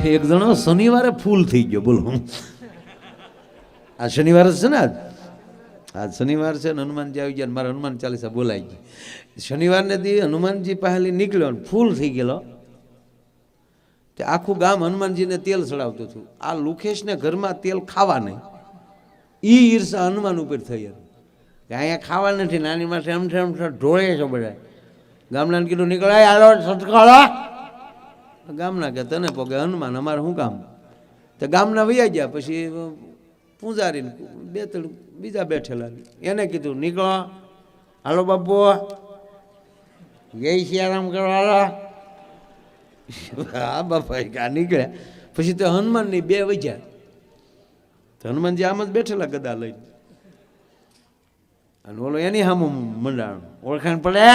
એક જણો શનિવારે ફૂલ થઈ ગયો. બોલો, આ શનિવાર જ છે ને, આજ શનિવાર છે ને, હનુમાનજી આવી ગયા. મારા હનુમાન ચાલીસા બોલાઈ ગઈ. શનિવારને દી હનુમાનજી પહેલી નીકળ્યો ને ફૂલ થઈ ગયેલો. તે આખું ગામ હનુમાનજીને તેલ ચડાવતું હતું. આ લુખેશને ઘરમાં તેલ ખાવા નહીં, ઈ ઈર્ષા હનુમાન ઉપર થઈ હતી કે અહીંયા ખાવા નથી, નાની માટે એમ ઢોળે છે બધા. ગામડાને કીધું નીકળાય આલો સટકાળો. ગામના કે તને પોકે હનુમાન, અમારે શું કામ? તો ગામના વૈયા ગયા. પછી પૂજારી બે ત્રણ બીજા બેઠેલા એને કીધું નીકળો, હાલો બાપુ જય સિયારામ કરો હાલો. હા બાપા કા નીકળ્યા. પછી તો હનુમાનની બે વજ્યા. તો હનુમાનજી આમ જ બેઠેલા ગદા લઈને, અને ઓલો એની સામું મંડાણ. ઓળખાણ પડે?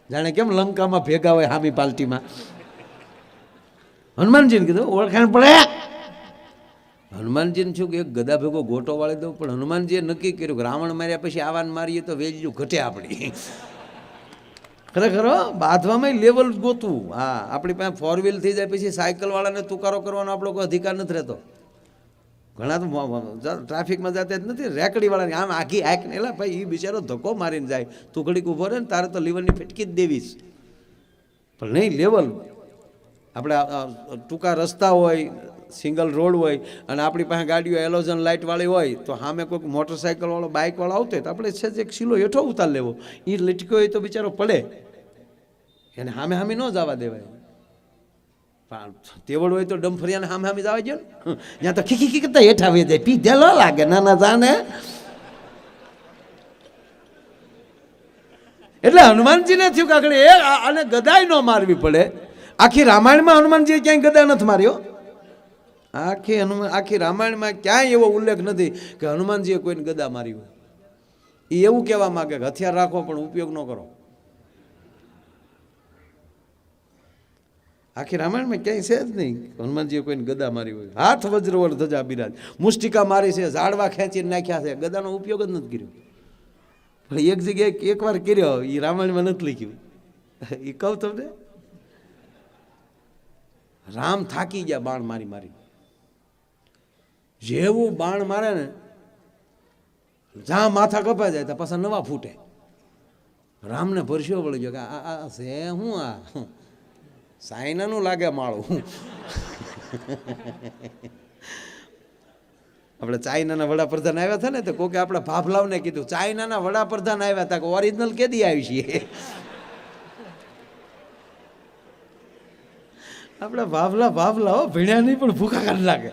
જાણે કેમ લંકામાં ભેગા હોય હામી પાલટીમાં. હનુમાનજીને કીધું ઓળખાણ પડે? હનુમાનજીને શું કે એક ગદા ભેગો ગોટો વાળી દઉં, પણ હનુમાનજીએ નક્કી કર્યું કે રાવણ માર્યા પછી આવાને મારીએ તો વેલ્યુ ઘટે આપણી. ખરેખર બાંધવામાં લેવલ ગોતવું. હા, આપણી પાસે ફોર વ્હીલ થઈ જાય પછી સાયકલ વાળાને તુકારો કરવાનો આપણો કોઈ અધિકાર નથી રહેતો. ઘણા તો ટ્રાફિકમાં જતા જ નથી, રેકડી વાળાની આમ આખી હાક ને એલા ભાઈ એ બિચારો ધક્કો મારીને જાય, તું ઘડીક ઊભો રહે ને તારે તો લીવરની ફેટકી જ દેવીશ. પણ નહીં, લેવલ. આપણે ટૂંકા રસ્તા હોય, સિંગલ રોડ હોય, અને આપણી પાસે ગાડીઓ એલોઝન લાઇટવાળી હોય, તો સામે કોઈક મોટરસાઇકલવાળો બાઇકવાળો આવતો હોય તો આપણે છે એક શીલો હેઠો ઉતાર લેવો. એ લટક્યો હોય તો બિચારો પડે, એને સામે સામે ન જવા દેવાય. તેવડ હોય તો ડમફરિયાને સામે સામે જવા દો ને, ત્યાં તો ખીખી ખી કરતા હેઠા વે જાય, પીધે ન લાગે નાના જાને. એટલે હનુમાનજીને થયું કે આગળ એ અને ગદાય ન મારવી પડે. આખી રામાયણમાં હનુમાનજીએ ક્યાંય ગદા નથી માર્યો. આખી રામાયણમાં ક્યાંય એવો ઉલ્લેખ નથી કે હનુમાનજીએ કોઈને ગદા મારી હોય. એ એવું કહેવા માંગે કે હથિયાર રાખો પણ ઉપયોગ ન કરો. આખી રામાયણમાં ક્યાંય છે જ નહીં હનુમાનજીએ કોઈને ગદા મારી હોય. હાથ વજ્રવર ધજા બિરાજ, મુષ્ટિકા મારી છે, ઝાડવા ખેંચીને નાખ્યા છે, ગદાનો ઉપયોગ જ નથી કર્યો. પણ એક જગ્યાએ એકવાર કર્યો, એ રામાયણમાં નથી લખ્યું. એ કહું તમને, રામ થાકી ગયા બાણ મારી મારી. જેવું બાણ મારે ને, જ્યાં માથા કપાઈ જાય તો પાછા નવા ફૂટે. રામને પરસ્યો વળી ગયો કે આ છે હું, આ સાયનાનું લાગે માળું. આપણે ચાઇનાના વડાપ્રધાન આવ્યા હતા ને, તો કોકે આપણે ભાભલાવને કીધું ચાઇનાના વડાપ્રધાન આવ્યા હતા, કે ઓરિજિનલ કેદી આવી છીએ? આપણે ભાભલા ભીણ્યા નહીં પણ ભૂખા કાઢી નાખે.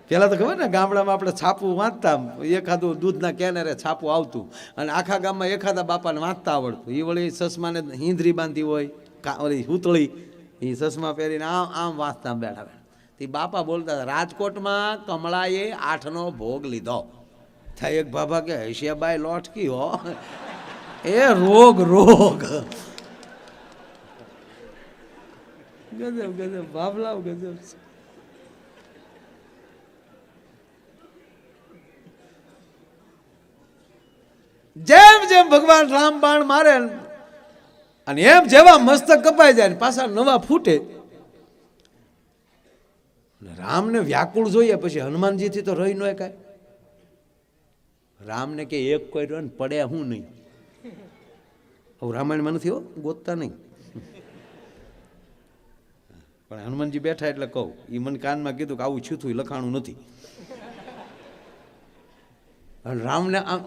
પેલા તો ખબર ને, ગામડામાં આપણે છાપું વાંચતા, એખાદું દૂધના કેનેરે છાપું આવતું, અને આખા ગામમાં એખાદા બાપાને વાંચતા આવડતું. એ વળી ચશ્માને હિંદરી બાંધી હોય, ઓલી હુતળી, એ ચશ્મા પહેરીને આમ આમ વાંચતા બેઠા બેઠા. તે બાપા બોલતા હતા, રાજકોટમાં કમળાએ 8નો ભોગ લીધો. થાય એક બાબા કે હૈશિયાબાઈ લોટકી હો, એ રોગ રોગ. ગજબ ગજબ બાબલાવ ગજબ. જેમ જેમ ભગવાન રામ બાણ મારે અને એમ જેવા મસ્તક કપાઈ જાય ને પાછા નવા ફૂટે. રામને વ્યાકુળ જોઈએ, પછી હનુમાનજીથી તો રહી ન કાંઈ. રામને કે એક કોઈ રહ્યો ને પડે હું નહીં. હવે રામાયણમાં નથી હો, ગોતતા નહીં. પણ હનુમાનજી બેઠા એટલે કહું, એ મને કાનમાં કીધું કે આવું છૂથું લખાણું નથી. રામને આમ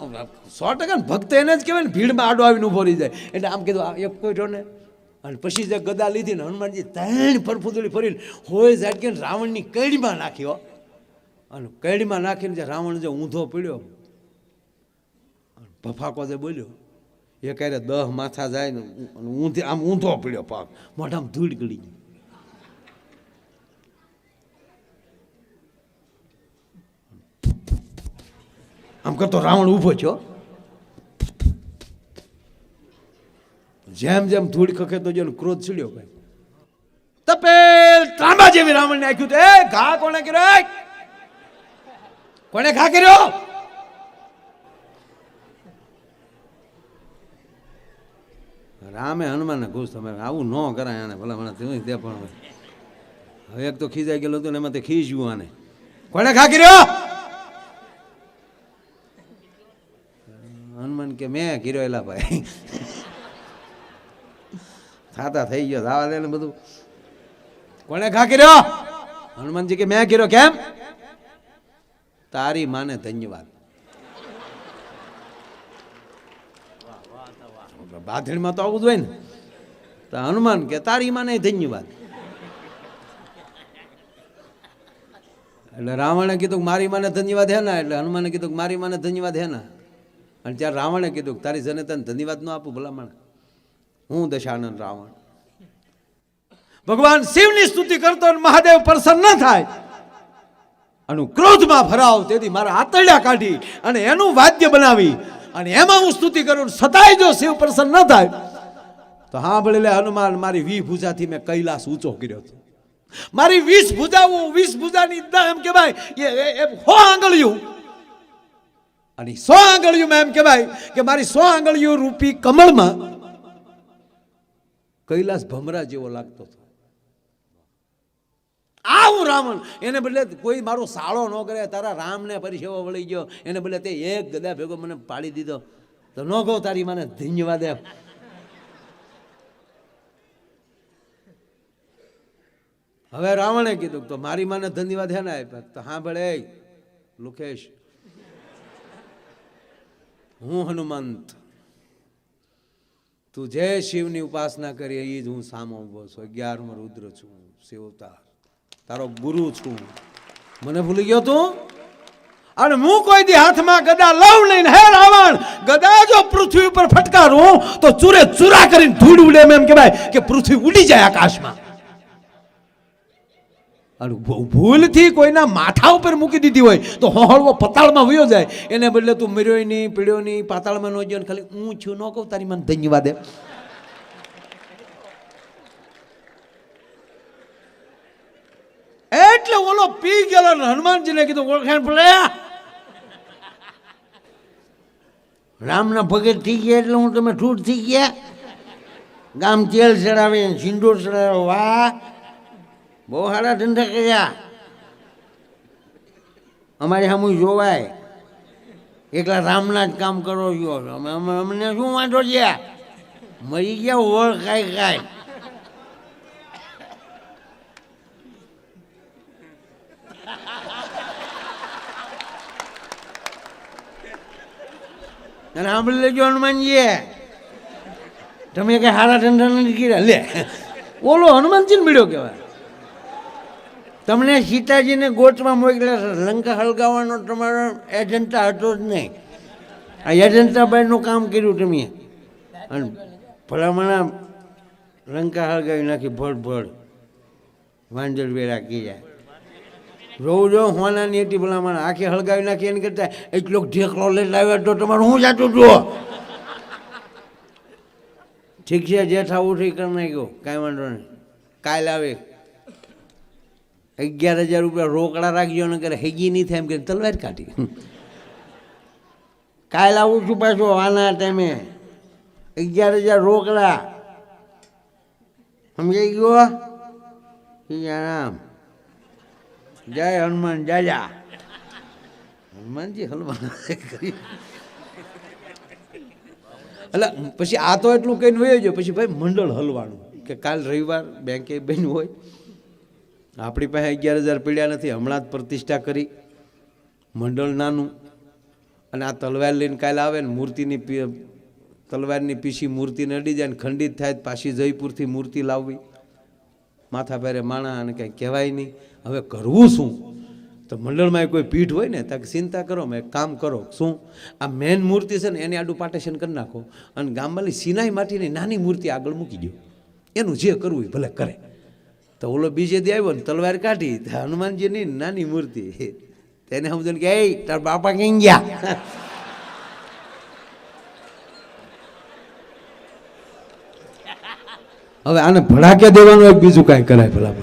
100% ભક્ત એને જ કહેવાય ને, ભીડમાં આડો આવીને ઉભો રહી જાય. એટલે આમ કીધું એક કોઈ રહ્યો ને, અને પછી જે ગદા લીધી ને હનુમાનજી 3 ફરફુદડી ફરીને હોય ઝાટકે રાવણની કઈડીમાં નાખ્યો. અને કઈડીમાં નાખીને જે રાવણ જે ઊંધો પીડ્યો, ભફાકો જે બોલ્યો, એ ક્યારે 10 માથા જાય ને ઊંધી આમ ઊંધો પીડ્યો, પાક મોઢામાં ધૂળ ગળી ગઈ. આમ કરતો રાવણ ઊભો થયો. જેમ જેમ ધૂળ ખખેતો ગયો ક્રોધ ચડ્યો. ભાઈ તપેલ ત્રાંબા જેવી રાવણને આખ્યું. એ ઘા કોણે કર્યો? કોણે ઘા કર્યો? રામે હનુમાનને ઘૂસ તમે આવું ન કરાય, આને ભલા મને તે પણ હવે એક તો ખીજાઈ ગયેલો હતો ને એમાં તે ખીજ્યું આને, કોને ખા કર્યો? હનુમાન કે મેં કર્યો. એલા ભાઈ થાતા થઈ ગયો, દાવા દે ને બધું. કોને ખા કર્યો? હનુમાનજી કે મેં કર્યો. કેમ? તારી માને ધન્યવાદ. બાધણીમાં તો આવું જ હોય ને. તો હનુમાન કે તારી માને ધન્યવાદ. એટલે રાવણે કીધું મારી માને ધન્યવાદ હે ના, એટલે હનુમાને કીધું મારી માને ધન્યવાદ હે ના. અને ત્યારે રાવણે કીધું તારી જનતાને ધન્યવાદ ન આપું ભલામણ, હું દશાનંદ રાવણ. ભગવાન શિવની સ્તુતિ કરતો મહાદેવ પ્રસન્ન ન થાય અને ક્રોધમાં ભરાવ, તેથી મારા આતરડા કાઢી અને એનું વાદ્ય બનાવી અને એમાં હું સ્તુતિ કરું, છતાંય જો શિવ પ્રસન્ન ન થાય તો હા ભલે હનુમાન મારી 20 ભુજાથી મેં કૈલાસ ઊંચો કર્યો હતો. મારી 20 ભુજાઓ, 20 ભુજાની એમ કહેવાય એ 100 આંગળીયું, અને 100 આંગળીયું એમ કહેવાય કે મારી 100 આંગળીયું રૂપી કમળમાં કૈલાસ ભમરા જેવો લાગતો હતો. આવું રાવણ, એને બદલે કોઈ મારો સાળો ન કરે, તારા રામને પરિસેવો વળી ગયો, એને બદલે તે એક ગદા ભેગો મને પાડી દીધો, તો ન કહો તારી મને ધન્યવાદ આપ. હવે રાવણે કીધું તો મારી માને ધન્યવાદ હે ને આપ્યા. તો હા ભલે લુકેશ, હું હનુમંત, તું જે શિવની ઉપાસના કરી એ જ હું સામો ઉભો છું. 11મો રુદ્ર છું, શિવ અવતાર, તારો ગુરુ છું. મને ભૂલી ગયો તું? અને હું કોઈ દી હાથમાં ગદા લઉં નહીં. હે રાવણ, ગદા જો પૃથ્વી ઉપર ફટકારું તો ચૂરે ચૂરા કરીને ધૂળ ઉડે, એમ કહેવાય કે પૃથ્વી ઉડી જાય આકાશમાં. અને ભૂલથી કોઈના માથા ઉપર મૂકી દીધી હોય તો હોહળવો પતાળમાં વયો જાય. એને બદલે તું મર્યો નહીં, પીડ્યો નહીં, પાતાળમાં ન ગયો, ખાલી હું છું ન કહું તારી મને ધન્યવાદ એમ. એટલે ઓલો પી ગયેલો હનુમાનજીને કીધું ઓળખાણ પડે, રામના ભગત થઈ ગયા એટલે હું તમે ઠૂઠ થઈ ગયા. ગામ તેલ ચડાવે, સિંદૂર ચડાવે, વાહ બહુ સારા ધંધા કર્યા. અમારે સામું જોવાય, એકલા રામના જ કામ કરો છો. અમને શું વાંધો છે? મરી ગયા ઓળ ખાઈ ખાય. અને સાંભળી લેજો હનુમાનજી, તમે કઈ સારા ધંધા નથી કર્યા. લે ઓલો હનુમાનજી મળ્યો કહેવાય. તમને સીતાજીને ગોતમાં મોકલ્યા, લંકા હળગાવવાનો તમારો એજન્ટા હતો જ નહીં. આ એજન્ટા બાઈનું કામ કર્યું તમે, અને ભલામણા લંકા હળગાવી નાખી. ભડ વાંજર વેરા કી જાય. રોજ હોનાની હતી ભલામણા આખી હળગાવી નાખી. એને કરતા એટલો ઢેકલો લઈ લાવ્યો તો તમારું હું જાતું જુઓ. ઠીક છે, જે થવું ઠીક કરી નાખ્યો, કાંઈ વાંધો નહીં. કાલ આવે 11,000 રૂપિયા રોકડા રાખજો ને કરે હેગી નહીં થાય એમ કે તલવાર કાઢી. કાલ આવું છું પાછું આના ટાઈમે. 11,000 રોકડા, સમજાઈ ગયો? રામ જય હનુમાન જાજા. હનુમાનજી હનુમાન કરી એટલે પછી આ તો એટલું કહીને વયો ગયો. પછી ભાઈ મંડળ હલવાનું કે કાલ રવિવાર બેંકે બન્યું હોય, આપણી પાસે 11,000 પીડ્યા નથી, હમણાં જ પ્રતિષ્ઠા કરી, મંડળ નાનું, અને આ તલવાર લઈને કાલે આવે ને મૂર્તિની તલવારની પીસી મૂર્તિને અડી જાય ને ખંડિત થાય, પાછી જયપુરથી મૂર્તિ લાવવી, માથા ભારે માણા, અને કંઈ કહેવાય નહીં. હવે કરવું શું? તો મંડળમાં કોઈ પીઠ હોય ને ત્યાં ચિંતા કરો, મેં કામ કરો. શું આ મેન મૂર્તિ છે ને એની આડું પાર્ટેશન કરી નાખો, અને ગામમાંની સિનાઈ માટીની નાની મૂર્તિ આગળ મૂકી દો, એનું જે કરવું એ ભલે કરે. તો ઓલો બીજે દી આવ્યો ને તલવાર કાઢી, હનુમાનજીની નાની મૂર્તિ, તેને સમજો કે એ તાર બાપા ક્યાં ગયા? હવે આને ભડાકે દેવાનું એક બીજું કાંઈ કરાય ભલા.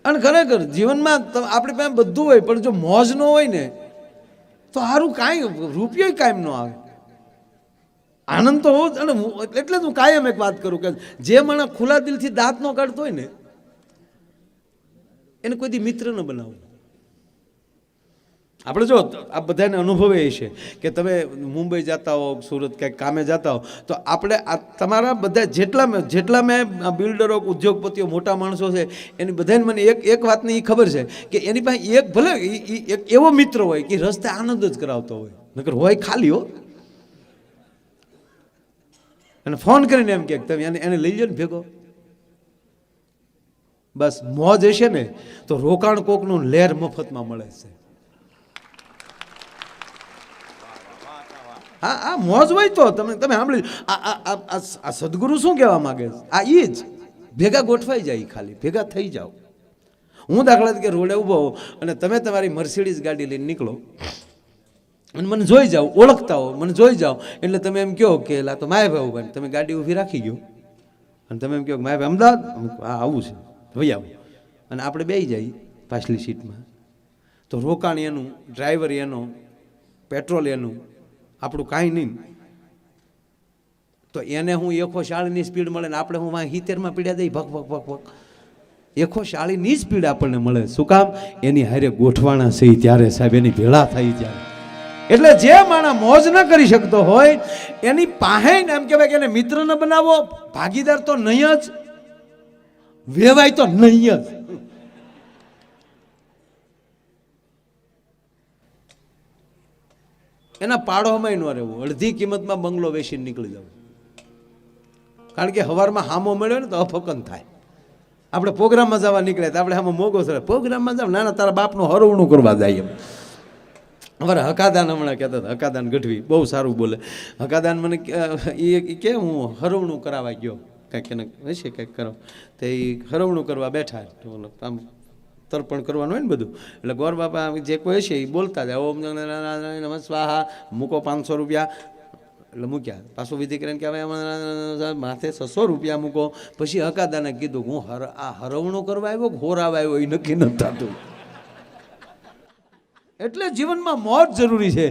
અને ખરેખર જીવનમાં આપણી પાસે બધું હોય, પણ જો મોજ ન હોય ને તો સારું કાંઈ રૂપિયો કાંઈ ન આવે. આનંદ તો હોવો જ. અને એટલે જ હું કાયમ એક વાત કરું કે જે માણસ ખુલ્લા દિલથી દાંત ન કાઢતો હોય ને એને કોઈ દી મિત્ર ન બનાવવું. આપણે જો આ બધાને અનુભવે છે કે તમે મુંબઈ જતા હો, સુરત ક્યાંક કામે જતા હો, તો આપણે આ તમારા બધા જેટલા મેં બિલ્ડરો, ઉદ્યોગપતિઓ, મોટા માણસો છે એની બધાને મને એક વાતની એ ખબર છે કે એની પાસે એક ભલે એક એવો મિત્ર હોય કે રસ્તે આનંદ જ કરાવતો હોય, નકર હોય ખાલી હો. અને ફોન કરીને એમ કે તમે એને લઈ જાઓ ને ભેગો. બસ મોજ હશે ને તો રોકાણ કોકનું લહેર મફતમાં મળે છે. હા, આ મોજ હોય તો તમે સાંભળી. આ સદગુરુ શું કહેવા માંગે છે? આ એ જ ભેગા ગોઠવાઈ જાય, ખાલી ભેગા થઈ જાઓ. હું દાખલા તરીકે રોડે ઊભો અને તમે તમારી મર્સિડીઝ ગાડી લઈને નીકળો અને મને જોઈ જાઓ, ઓળખતા હો, મને જોઈ જાઓ એટલે તમે એમ કહો કે લા તો માયાભાઈ ઉભા, તમે ગાડી ઊભી રાખી ગયો અને તમે એમ કહો કે માયાભાઈ અમદાવાદ, હા આવું છે, ભાઈ આવું, અને આપણે બેસી જઈએ પાછલી સીટમાં. તો રોકાણ એનું, ડ્રાઈવર એનો, પેટ્રોલ એનું, આપણું કાંઈ નહીં. તો એને હું 140ની સ્પીડ મળે ને આપણે હું 70માં પીડ્યા દઈ ભક ભક ભક ભક. 140ની સ્પીડ આપણને મળે. શું કામ? એની હારે ગોઠવાણા છે ત્યારે સાહેબ, એની ભેળા થાય ત્યારે. એટલે જે માણસ મોજ ન કરી શકતો હોય એની પાસે એમ કહેવાય કે એને મિત્ર ન બનાવો, ભાગીદાર તો નહીં જ, વેવાય તો નહીં જ. એના પાડોમાં ન રહેવું, અડધી કિંમતમાં બંગલો વેચીને નીકળી જવું. કારણ કે સવારમાં હામો મળ્યો ને તો અફકન થાય. આપણે પ્રોગ્રામમાં જવા નીકળ્યા તો આપણે આમાં મોગો સર પ્રોગ્રામમાં જાવ, નાના તારા બાપનું હરવણું કરવા જાય. એમ અમારે હકાદાન હમણાં કહેતા હતા, હકાદાન ગઢવી બહુ સારું બોલે. હકાદાન મને એ કે હું હરવણું કરાવવા ગયો, કાંઈક એને હશે કંઈક કરો, તો એ હરવણું કરવા બેઠા, આમ તર્પણ કરવાનું હોય ને બધું. એટલે ગોર બાપા જે કોઈ છે એ બોલતા જાય, ઓમ નમઃ સ્વાહા, મૂકો 500 રૂપિયા. એટલે મૂક્યા, પાછું વિધિ કરીને કે હવે માથે 600 રૂપિયા મૂકો. પછી હકાદાને કીધું હું આ હરવણું કરવા આવ્યો, ઘોરાવા આવ્યો એ નક્કી નથી થતું. એટલે જીવનમાં મોજ જરૂરી છે.